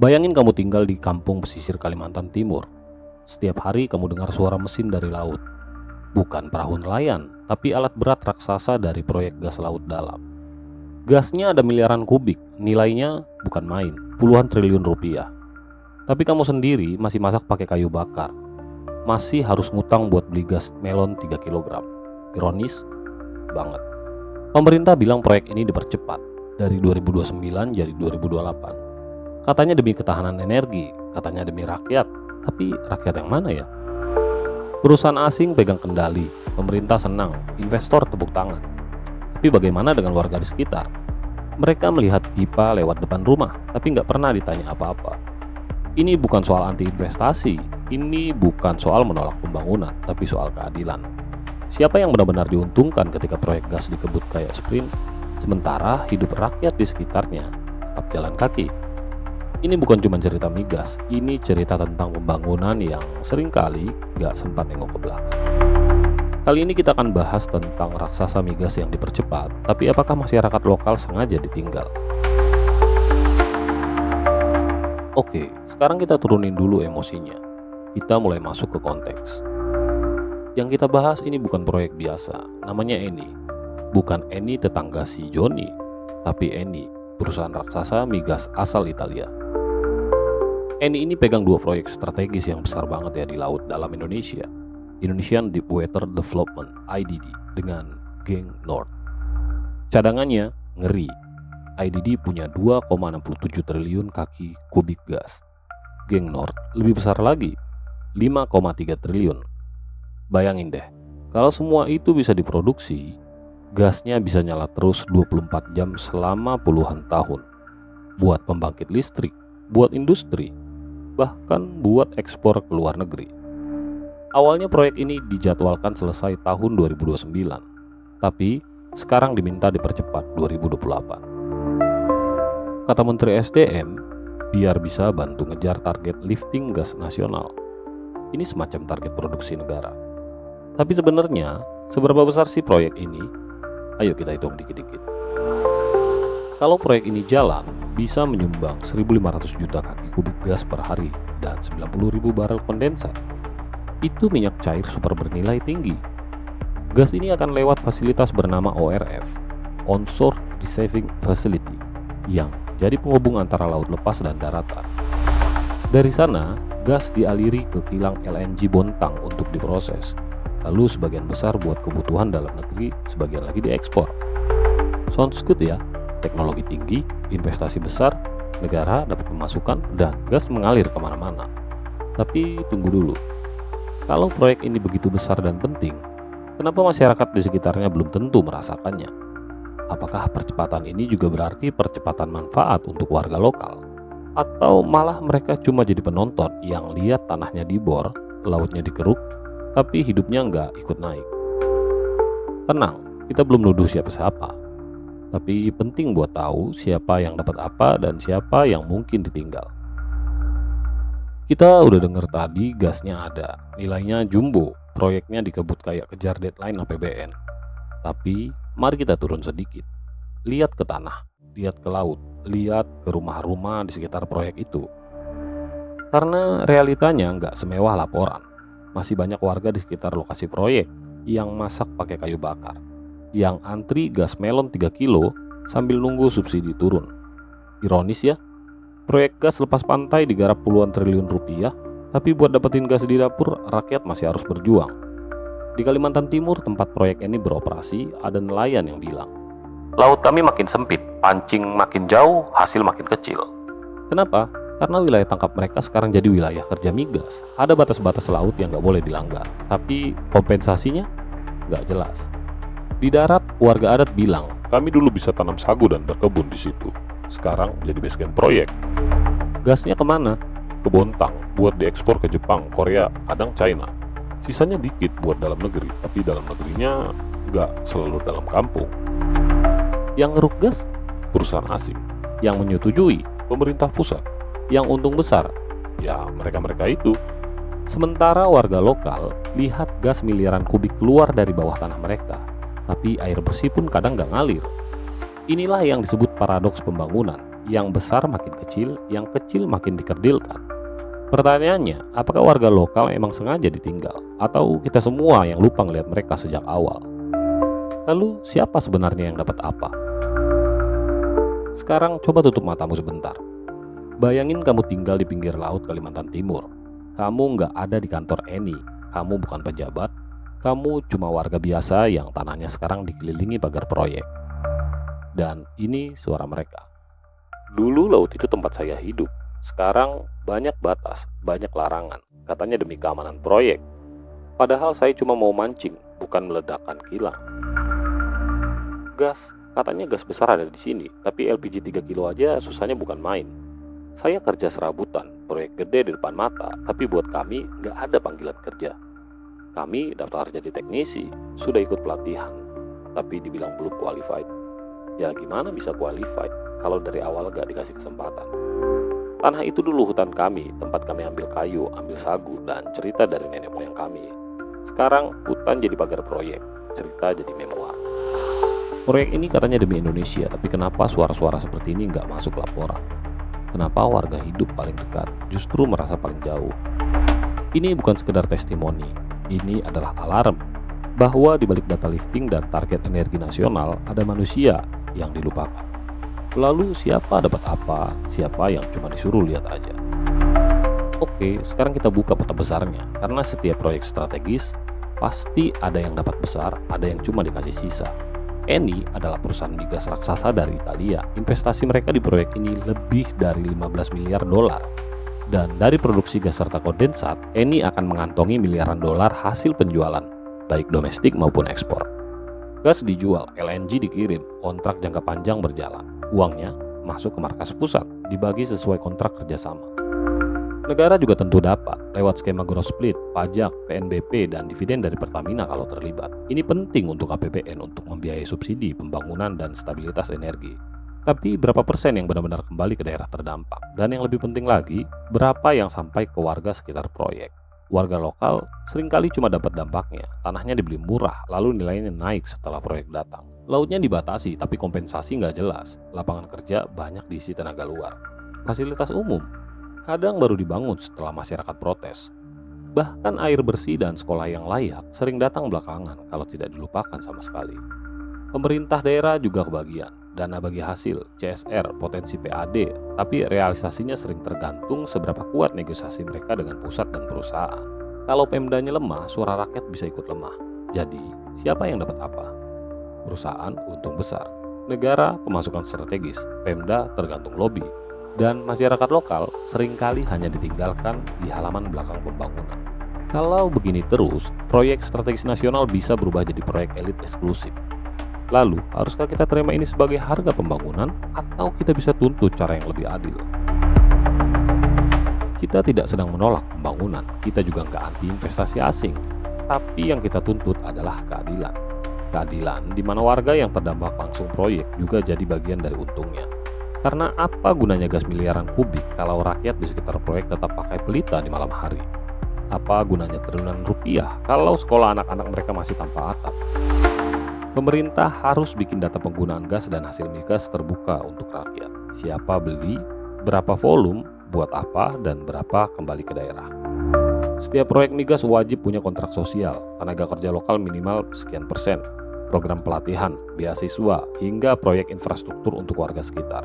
Bayangin kamu tinggal di kampung pesisir Kalimantan Timur. Setiap hari kamu dengar suara mesin dari laut. Bukan perahu nelayan, tapi alat berat raksasa dari proyek gas laut dalam. Gasnya ada miliaran kubik, nilainya bukan main, puluhan triliun rupiah. Tapi kamu sendiri masih masak pakai kayu bakar. Masih harus ngutang buat beli gas melon 3 kg. Ironis banget. Pemerintah bilang proyek ini dipercepat dari 2029 jadi 2028. Katanya demi ketahanan energi, katanya demi rakyat. Tapi rakyat yang mana ya? Perusahaan asing pegang kendali, pemerintah senang, investor tepuk tangan. Tapi bagaimana dengan warga di sekitar? Mereka melihat pipa lewat depan rumah, tapi nggak pernah ditanya apa-apa. Ini bukan soal anti-investasi, ini bukan soal menolak pembangunan, tapi soal keadilan. Siapa yang benar-benar diuntungkan ketika proyek gas dikebut kayak sprint, sementara hidup rakyat di sekitarnya tetap jalan kaki? Ini bukan cuma cerita migas, ini cerita tentang pembangunan yang seringkali nggak sempat nengok ke belakang. Kali ini kita akan bahas tentang raksasa migas yang dipercepat, tapi apakah masyarakat lokal sengaja ditinggal? Oke, sekarang kita turunin dulu emosinya. Kita mulai masuk ke konteks. Yang kita bahas ini bukan proyek biasa, namanya Eni. Bukan Eni tetangga si Joni, tapi Eni, perusahaan raksasa migas asal Italia. Eni ini pegang 2 proyek strategis yang besar banget ya di laut dalam Indonesia. Indonesian Deepwater Development (IDD) dengan Geng Nord. Cadangannya ngeri. IDD punya 2,67 triliun kaki kubik gas. Geng Nord lebih besar lagi, 5,3 triliun. Bayangin deh, kalau semua itu bisa diproduksi, gasnya bisa nyala terus 24 jam selama puluhan tahun. Buat pembangkit listrik, buat industri, bahkan buat ekspor ke luar negeri. Awalnya proyek ini dijadwalkan selesai tahun 2029, tapi sekarang diminta dipercepat 2028. Kata Menteri SDM, biar bisa bantu ngejar target lifting gas nasional. Ini semacam target produksi negara. Tapi sebenarnya, seberapa besar sih proyek ini? Ayo kita hitung dikit-dikit. Kalau proyek ini jalan, bisa menyumbang 1.500 juta kaki kubik gas per hari dan 90.000 barel kondensat. Itu minyak cair super bernilai tinggi. Gas ini akan lewat fasilitas bernama ORF, Onshore Receiving Facility, yang jadi penghubung antara laut lepas dan daratan. Dari sana, gas dialiri ke kilang LNG Bontang untuk diproses. Lalu sebagian besar buat kebutuhan dalam negeri, sebagian lagi diekspor. Sounds good ya? Teknologi tinggi, investasi besar, negara dapat pemasukan, dan gas mengalir kemana-mana. Tapi tunggu dulu. Kalau proyek ini begitu besar dan penting, kenapa masyarakat di sekitarnya belum tentu merasakannya? Apakah percepatan ini juga berarti percepatan manfaat untuk warga lokal? Atau malah mereka cuma jadi penonton yang lihat tanahnya dibor, lautnya dikeruk, tapi hidupnya nggak ikut naik? Tenang, kita belum nuduh siapa-siapa. Tapi penting buat tahu siapa yang dapat apa dan siapa yang mungkin ditinggal. Kita udah denger tadi gasnya ada, nilainya jumbo, proyeknya dikebut kayak kejar deadline APBN. Tapi mari kita turun sedikit. Lihat ke tanah, lihat ke laut, lihat ke rumah-rumah di sekitar proyek itu. Karena realitanya nggak semewah laporan. Masih banyak warga di sekitar lokasi proyek yang masak pakai kayu bakar, yang antri gas melon 3 kilo sambil nunggu subsidi turun. Ironis ya, proyek gas lepas pantai digarap puluhan triliun rupiah, tapi buat dapetin gas di dapur, rakyat masih harus berjuang. Di Kalimantan Timur, tempat proyek ini beroperasi, ada nelayan yang bilang, "Laut kami makin sempit, pancing makin jauh, hasil makin kecil." Kenapa? Karena wilayah tangkap mereka sekarang jadi wilayah kerja migas. Ada batas-batas laut yang nggak boleh dilanggar, tapi kompensasinya nggak jelas. Di darat, warga adat bilang, "Kami dulu bisa tanam sagu dan berkebun di situ. Sekarang jadi base camp proyek." Gasnya kemana? Ke Bontang, buat diekspor ke Jepang, Korea, kadang China. Sisanya dikit buat dalam negeri, tapi dalam negerinya nggak selalu dalam kampung. Yang ngeruk gas? Perusahaan asing. Yang menyetujui? Pemerintah pusat. Yang untung besar? Ya mereka-mereka itu. Sementara warga lokal lihat gas miliaran kubik keluar dari bawah tanah mereka, tapi air bersih pun kadang nggak ngalir. Inilah yang disebut paradoks pembangunan, yang besar makin kecil, yang kecil makin dikerdilkan. Pertanyaannya, apakah warga lokal emang sengaja ditinggal? Atau kita semua yang lupa ngeliat mereka sejak awal? Lalu siapa sebenarnya yang dapat apa? Sekarang coba tutup matamu sebentar. Bayangin kamu tinggal di pinggir laut Kalimantan Timur. Kamu nggak ada di kantor Eni, kamu bukan pejabat, kamu cuma warga biasa yang tanahnya sekarang dikelilingi pagar proyek. Dan ini suara mereka. Dulu laut itu tempat saya hidup. Sekarang banyak batas, banyak larangan, katanya demi keamanan proyek. Padahal saya cuma mau mancing, bukan meledakkan kilang. Gas, katanya gas besar ada di sini, tapi LPG 3 kilo aja susahnya bukan main. Saya kerja serabutan, proyek gede di depan mata, tapi buat kami nggak ada panggilan kerja. Kami daftar jadi teknisi, sudah ikut pelatihan, tapi dibilang belum qualified. Ya gimana bisa qualified kalau dari awal nggak dikasih kesempatan? Tanah itu dulu hutan kami, tempat kami ambil kayu, ambil sagu, dan cerita dari nenek moyang kami. Sekarang hutan jadi pagar proyek, cerita jadi memoir. Proyek ini katanya demi Indonesia, tapi kenapa suara-suara seperti ini nggak masuk laporan? Kenapa warga hidup paling dekat justru merasa paling jauh? Ini bukan sekedar testimoni, ini adalah alarm bahwa di balik data lifting dan target energi nasional ada manusia yang dilupakan. Lalu siapa dapat apa, siapa yang cuma disuruh lihat aja? Oke, sekarang kita buka peta besarnya. Karena setiap proyek strategis pasti ada yang dapat besar, ada yang cuma dikasih sisa. Eni adalah perusahaan migas raksasa dari Italia. Investasi mereka di proyek ini lebih dari 15 miliar dolar. Dan dari produksi gas serta kondensat, Eni akan mengantongi miliaran dolar hasil penjualan, baik domestik maupun ekspor. Gas dijual, LNG dikirim, kontrak jangka panjang berjalan. Uangnya masuk ke markas pusat, dibagi sesuai kontrak kerjasama. Negara juga tentu dapat lewat skema growth split, pajak, PNBP, dan dividen dari Pertamina kalau terlibat. Ini penting untuk APBN untuk membiayai subsidi, pembangunan, dan stabilitas energi. Tapi berapa persen yang benar-benar kembali ke daerah terdampak? Dan yang lebih penting lagi, berapa yang sampai ke warga sekitar proyek? Warga lokal seringkali cuma dapat dampaknya, tanahnya dibeli murah, lalu nilainya naik setelah proyek datang. Lautnya dibatasi, tapi kompensasi nggak jelas. Lapangan kerja banyak diisi tenaga luar. Fasilitas umum kadang baru dibangun setelah masyarakat protes. Bahkan air bersih dan sekolah yang layak sering datang belakangan kalau tidak dilupakan sama sekali. Pemerintah daerah juga kebagian. Dana bagi hasil, CSR, potensi PAD, tapi realisasinya sering tergantung seberapa kuat negosiasi mereka dengan pusat dan perusahaan. Kalau Pemdanya lemah, suara rakyat bisa ikut lemah. Jadi, siapa yang dapat apa? Perusahaan untung besar, negara pemasukan strategis, Pemda tergantung lobi, dan masyarakat lokal seringkali hanya ditinggalkan di halaman belakang pembangunan. Kalau begini terus, proyek strategis nasional bisa berubah jadi proyek elit eksklusif. Lalu, haruskah kita terima ini sebagai harga pembangunan atau kita bisa tuntut cara yang lebih adil? Kita tidak sedang menolak pembangunan, kita juga nggak anti investasi asing. Tapi yang kita tuntut adalah keadilan. Keadilan di mana warga yang terdampak langsung proyek juga jadi bagian dari untungnya. Karena apa gunanya gas miliaran kubik kalau rakyat di sekitar proyek tetap pakai pelita di malam hari? Apa gunanya triliunan rupiah kalau sekolah anak-anak mereka masih tanpa atap? Pemerintah harus bikin data penggunaan gas dan hasil migas terbuka untuk rakyat. Siapa beli, berapa volume, buat apa, dan berapa kembali ke daerah. Setiap proyek migas wajib punya kontrak sosial, tenaga kerja lokal minimal sekian persen, program pelatihan, beasiswa, hingga proyek infrastruktur untuk warga sekitar.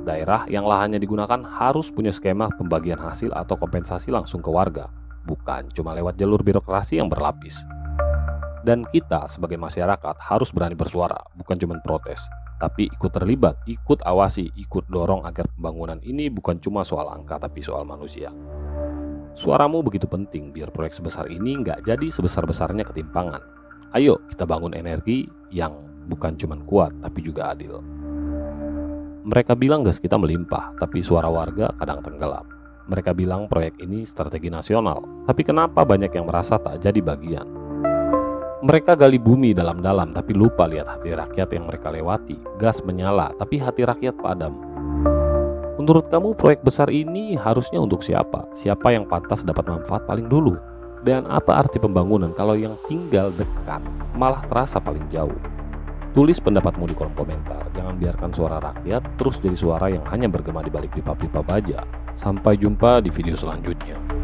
Daerah yang lahannya digunakan harus punya skema pembagian hasil atau kompensasi langsung ke warga, bukan cuma lewat jalur birokrasi yang berlapis. Dan kita sebagai masyarakat harus berani bersuara, bukan cuma protes, tapi ikut terlibat, ikut awasi, ikut dorong agar pembangunan ini bukan cuma soal angka tapi soal manusia. Suaramu begitu penting biar proyek sebesar ini nggak jadi sebesar-besarnya ketimpangan. Ayo kita bangun energi yang bukan cuma kuat tapi juga adil. Mereka bilang gas kita melimpah, tapi suara warga kadang tenggelam. Mereka bilang proyek ini strategi nasional, tapi kenapa banyak yang merasa tak jadi bagian? Mereka gali bumi dalam-dalam tapi lupa lihat hati rakyat yang mereka lewati. Gas menyala tapi hati rakyat padam. Menurut kamu proyek besar ini harusnya untuk siapa? Siapa yang pantas dapat manfaat paling dulu? Dan apa arti pembangunan kalau yang tinggal dekat malah terasa paling jauh? Tulis pendapatmu di kolom komentar. Jangan biarkan suara rakyat terus jadi suara yang hanya bergema di balik pipa-pipa baja. Sampai jumpa di video selanjutnya.